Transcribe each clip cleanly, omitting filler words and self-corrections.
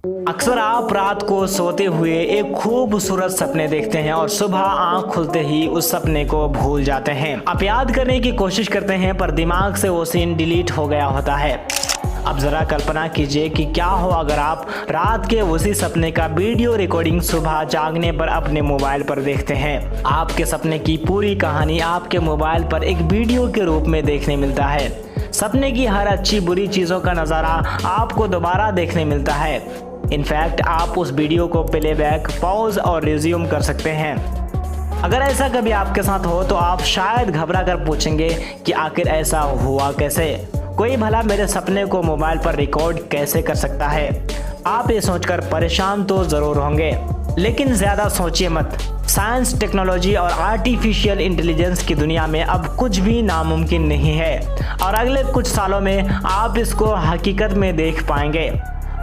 अक्सर आप रात को सोते हुए एक खूबसूरत सपने देखते हैं और सुबह आंख खुलते ही उस सपने को भूल जाते हैं। आप याद करने की कोशिश करते हैं पर दिमाग से वो सीन डिलीट हो गया होता है। अब जरा कल्पना कीजिए कि क्या हो अगर आप रात के उसी सपने का वीडियो रिकॉर्डिंग सुबह जागने पर अपने मोबाइल पर देखते हैं। आपके सपने की पूरी कहानी आपके मोबाइल पर एक वीडियो के रूप में देखने मिलता है। सपने की हर अच्छी बुरी चीज़ों का नज़ारा आपको दोबारा देखने मिलता है। इनफैक्ट आप उस वीडियो को प्लेबैक, पॉज और रिज्यूम कर सकते हैं। अगर ऐसा कभी आपके साथ हो तो आप शायद घबरा कर पूछेंगे कि आखिर ऐसा हुआ कैसे, कोई भला मेरे सपने को मोबाइल पर रिकॉर्ड कैसे कर सकता है। आप ये सोचकर परेशान तो ज़रूर होंगे, लेकिन ज़्यादा सोचिए मत। साइंस, टेक्नोलॉजी और आर्टिफिशियल इंटेलिजेंस की दुनिया में अब कुछ भी नामुमकिन नहीं है और अगले कुछ सालों में आप इसको हकीकत में देख पाएंगे।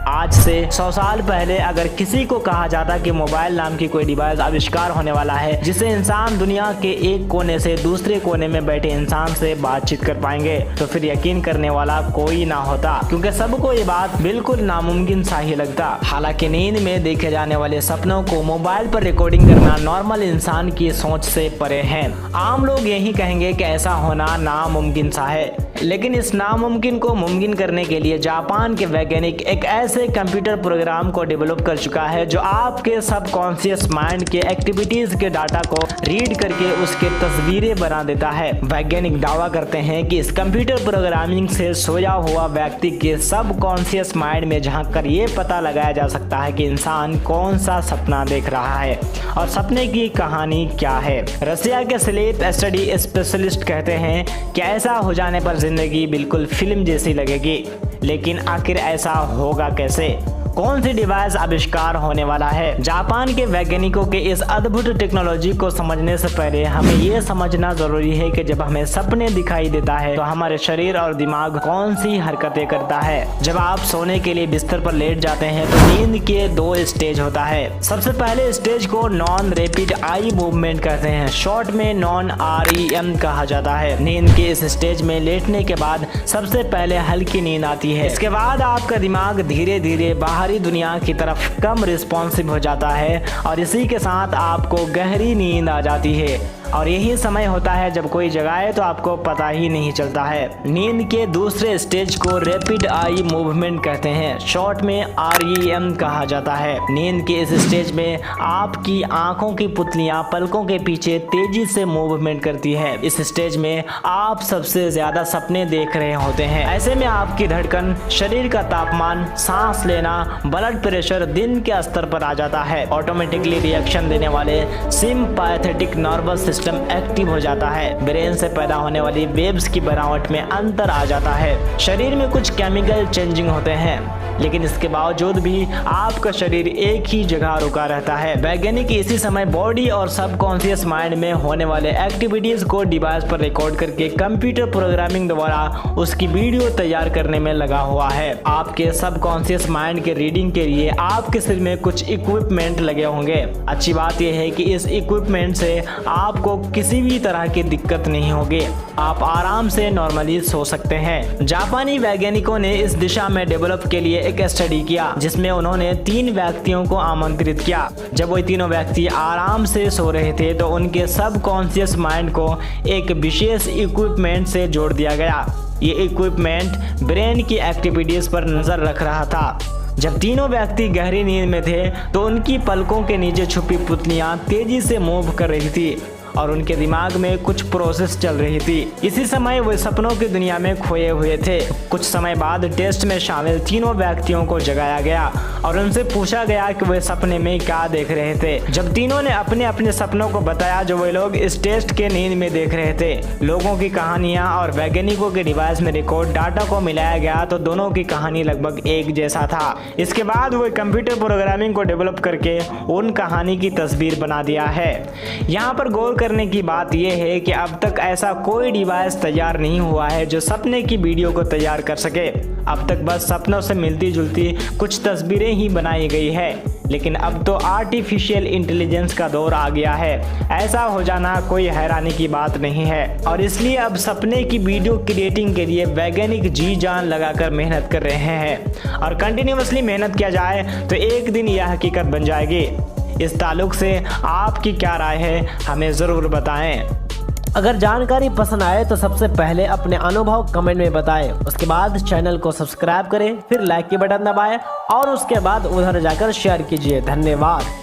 आज से 100 साल पहले अगर किसी को कहा जाता कि मोबाइल नाम की कोई डिवाइस आविष्कार होने वाला है जिससे इंसान दुनिया के एक कोने से दूसरे कोने में बैठे इंसान से बातचीत कर पाएंगे, तो फिर यकीन करने वाला कोई ना होता, क्योंकि सबको ये बात बिल्कुल नामुमकिन सा ही लगता। हालांकि नींद में देखे जाने वाले सपनों को मोबाइल पर रिकॉर्डिंग करना नॉर्मल इंसान की सोच से परे है। आम लोग यही कहेंगे कि ऐसा होना नामुमकिन सा है, लेकिन इस नामुमकिन को मुमकिन करने के लिए जापान के वैज्ञानिक एक ऐसे कंप्यूटर प्रोग्राम को डेवलप कर चुका है जो आपके सबकॉन्शियस माइंड के एक्टिविटीज के डाटा को रीड करके उसके तस्वीरें बना देता है। वैज्ञानिक दावा करते हैं कि इस कंप्यूटर प्रोग्रामिंग से सोया हुआ व्यक्ति के सबकॉन्शियस माइंड में झांककर ये पता लगाया जा सकता है कि इंसान कौन सा सपना देख रहा है और सपने की कहानी क्या है। रसिया के स्लीप स्टडी स्पेशलिस्ट कहते हैं कि ऐसा हो जाने पर जिंदगी बिल्कुल फिल्म जैसी लगेगी। लेकिन आखिर ऐसा होगा कैसे? कौन सी डिवाइस आविष्कार होने वाला है? जापान के वैज्ञानिकों के इस अद्भुत टेक्नोलॉजी को समझने से पहले हमें ये समझना जरूरी है कि जब हमें सपने दिखाई देता है तो हमारे शरीर और दिमाग कौन सी हरकतें करता है। जब आप सोने के लिए बिस्तर पर लेट जाते हैं तो नींद के 2 स्टेज होता है। सबसे पहले स्टेज को नॉन रैपिड आई मूवमेंट कहते हैं, शॉर्ट में नॉन REM कहा जाता है। नींद के इस स्टेज में लेटने के बाद सबसे पहले हल्की नींद आती है। इसके बाद आपका दिमाग धीरे धीरे बाहरी दुनिया की तरफ कम रिस्पॉन्सिव हो जाता है और इसी के साथ आपको गहरी नींद आ जाती है और यही समय होता है जब कोई जगाए तो आपको पता ही नहीं चलता है। नींद के दूसरे स्टेज को रैपिड आई मूवमेंट कहते हैं, शॉर्ट में REM कहा जाता है। नींद के इस स्टेज में आपकी आंखों की पुतलियां पलकों के पीछे तेजी से मूवमेंट करती है। इस स्टेज में आप सबसे ज्यादा सपने देख रहे होते हैं। ऐसे में आपकी धड़कन, शरीर का तापमान, सांस लेना, ब्लड प्रेशर दिन के स्तर पर आ जाता है। ऑटोमेटिकली रिएक्शन देने वाले सिम्पैथेटिक नर्वस सिस्टम एक्टिव हो जाता है। ब्रेन से पैदा होने वाली वेव्स की बनावट में अंतर आ जाता है। शरीर में कुछ केमिकल चेंजिंग होते हैं, लेकिन इसके बावजूद भी आपका शरीर एक ही जगह रुका रहता है। वैज्ञानिक इसी समय बॉडी और सबकॉन्शियस माइंड में होने वाले एक्टिविटीज को डिवाइस पर रिकॉर्ड करके कंप्यूटर प्रोग्रामिंग द्वारा उसकी वीडियो तैयार करने में लगा हुआ है। आपके सबकॉन्शियस माइंड के रीडिंग के लिए आपके सिर में कुछ इक्विपमेंट लगे होंगे। अच्छी बात यह है कि इस इक्विपमेंट से आपको किसी भी तरह की दिक्कत नहीं होगी, आप आराम से नॉर्मली सो सकते हैं। जापानी वैज्ञानिकों ने इस दिशा में डेवलप के लिए एक स्टडी किया जिसमें उन्होंने 3 व्यक्तियों को आमंत्रित किया। जब वो तीनों व्यक्ति आराम से सो रहे थे तो उनके सबकॉन्शियस माइंड को एक विशेष इक्विपमेंट से जोड़ दिया गया। ये इक्विपमेंट ब्रेन की एक्टिविटीज पर नजर रख रहा था। जब तीनों व्यक्ति गहरी नींद में थे तो उनकी पलकों के नीचे छुपी पुतलियां तेजी से मूव कर रही थी और उनके दिमाग में कुछ प्रोसेस चल रही थी। इसी समय वे सपनों की दुनिया में खोए हुए थे। कुछ समय बाद टेस्ट में शामिल तीनों व्यक्तियों को जगाया गया और उनसे पूछा गया कि वे सपने में क्या देख रहे थे। जब तीनों ने अपने अपने सपनों को बताया जो वे लोग इस टेस्ट के नींद में देख रहे थे, लोगों की कहानियां और वैज्ञानिकों के डिवाइस में रिकॉर्ड डाटा को मिलाया गया तो दोनों की कहानी लगभग एक जैसा था। इसके बाद वे कंप्यूटर प्रोग्रामिंग को डेवलप करके उन कहानी की तस्वीर बना दिया है। यहाँ पर गौर करने की बात यह है कि अब तक ऐसा कोई डिवाइस तैयार नहीं हुआ है जो सपने की वीडियो को तैयार कर सके। अब तक बस सपनों से मिलती जुलती कुछ तस्वीरें ही बनाई गई है, लेकिन अब तो आर्टिफिशियल इंटेलिजेंस का दौर आ गया है। ऐसा हो जाना कोई हैरानी की बात नहीं है और इसलिए अब सपने की वीडियो क्रिएटिंग के लिए वैज्ञानिक जी जान लगाकर मेहनत कर रहे हैं और कंटिन्यूअसली मेहनत किया जाए तो एक दिन यह हकीकत बन जाएगी। इस ताल्लुक से आपकी क्या राय है, हमें ज़रूर बताएं। अगर जानकारी पसंद आए तो सबसे पहले अपने अनुभव कमेंट में बताएं। उसके बाद चैनल को सब्सक्राइब करें, फिर लाइक की बटन दबाएं और उसके बाद उधर जाकर शेयर कीजिए। धन्यवाद।